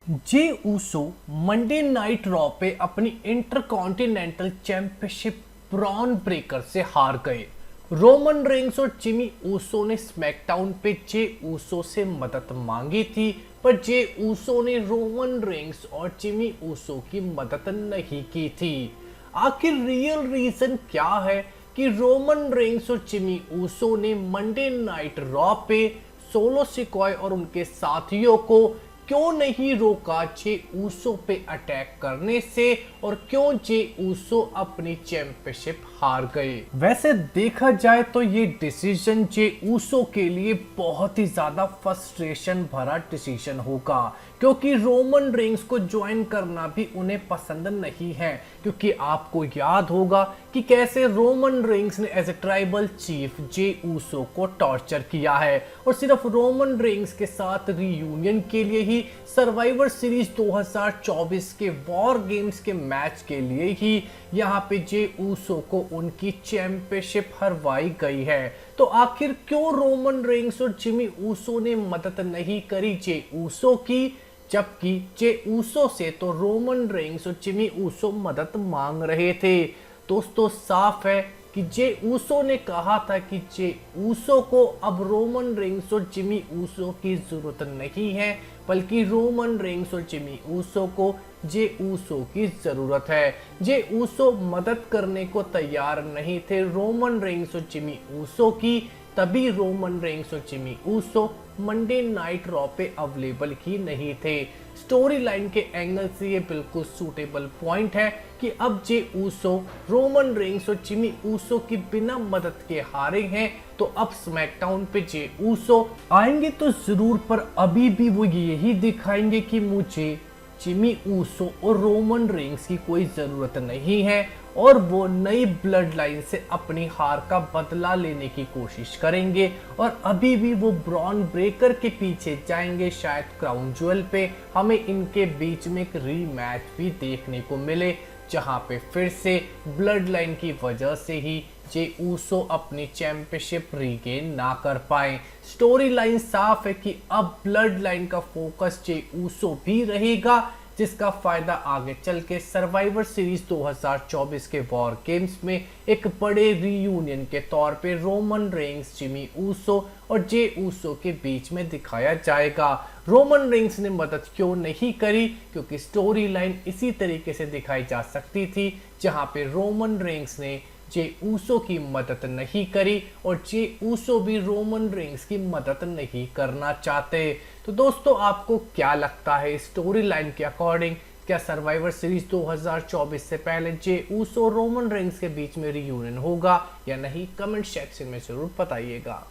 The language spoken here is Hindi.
Jey Uso Monday night raw पे अपनी इंटरकॉन्टिनेंटल चैंपियनशिप ब्रॉन ब्रेकर से हार गए। रोमन रेंग्स और जिमी ऊसो ने स्मैकडाउन पे जे ऊसो से मदद मांगी थी, पर जे ऊसो ने रोमन रेंग्स और जिमी ऊसो की मदद नहीं की थी। आखिर रियल रीजन क्या है कि रोमन रेंग्स और जिमी ऊसो ने मंडे नाइट रॉ पे सोलो सिकॉय और उनके साथियों को क्यों नहीं रोका जे ऊसो पे अटैक करने से, और क्यों जे ऊसो अपनी चैंपियनशिप हार गए। वैसे देखा जाए तो ये डिसीजन जे ऊसो के लिए बहुत ही ज्यादा फ्रस्ट्रेशन भरा डिसीजन होगा, क्योंकि रोमन रेंग्स को ज्वाइन करना भी उन्हें पसंद नहीं है। क्योंकि आपको याद होगा कि कैसे रोमन रेंग्स ने as a tribal chief Jey Uso को टॉर्चर किया है, और सिर्फ रोमन रेंग्स के साथ रीयूनियन के लिए ही सर्वाइवर सीरीज 2024 के वॉर गेम्स के मैच के लिए ही यहाँ पे जे ऊसो को उनकी चैंपियनशिप हरवाई गई है। तो आखिर क्यों रोमन रेंग्स और जिमी ऊसो ने मदद नहीं करी जे ऊसो की, जबकि जे ऊसो से तो रोमन रेंग्स और जिमी ऊसो मदद मांग रहे थे। दोस्तों साफ है कि जे ऊसो ने कहा था कि जे ऊसो को अब रोमन रेंग्स और जिमी ऊसो की जरूरत नहीं है, बल्कि रोमन रेंग्स और जिमी ऊसो को जे ऊसो की जरूरत है। जे ऊसो मदद करने को तैयार नहीं थे रोमन रेंग्स और जिमी ऊसो की, तभी रोमन रेंग्स और Jimmy Uso Monday night raw पे अवेलेबल ही नहीं थे। स्टोरी लाइन के एंगल से ये बिल्कुल सूटेबल पॉइंट है कि अब जे ऊसो रोमन रेंग्स और जिमी ऊसो की बिना मदद के हारे हैं, तो अब स्मैकडाउन पे जे ऊसो आएंगे तो जरूर, पर अभी भी वो यही दिखाएंगे कि मुझे जिमी ऊसो और रोमन रेंग्स की कोई जरूरत नहीं है, और वो नई ब्लड लाइन से अपनी हार का बदला लेने की कोशिश करेंगे, और अभी भी वो ब्रॉन ब्रेकर के पीछे जाएंगे। शायद क्राउन ज्वेल पे हमें इनके बीच में एक रीमैच भी देखने को मिले, जहां पे फिर से ब्लड लाइन की वजह से ही जे ऊसो अपनी चैंपियनशिप रीगेन ना कर पाए। स्टोरी लाइन साफ है कि अब ब्लड लाइन का फोकस जे ऊसो भी रहेगा, जिसका फायदा आगे चल के सर्वाइवर सीरीज 2024 के वॉर गेम्स में एक बड़े रीयूनियन के तौर पे रोमन रेंग्स, जिमी ऊसो और जे ऊसो के बीच में दिखाया जाएगा। रोमन रेंग्स ने मदद क्यों नहीं करी? क्योंकि स्टोरी लाइन इसी तरीके से दिखाई जा सकती थी, जहां पे रोमन रेंग्स ने जे ऊसो की मदद नहीं करी और जे ऊसो भी रोमन रेंग्स की मदद नहीं करना चाहते। तो दोस्तों आपको क्या लगता है स्टोरी लाइन के अकॉर्डिंग, क्या सर्वाइवर सीरीज 2024 से पहले जे ऊसो और रोमन रेंग्स के बीच में रीयूनियन होगा या नहीं? कमेंट सेक्शन में जरूर बताइएगा।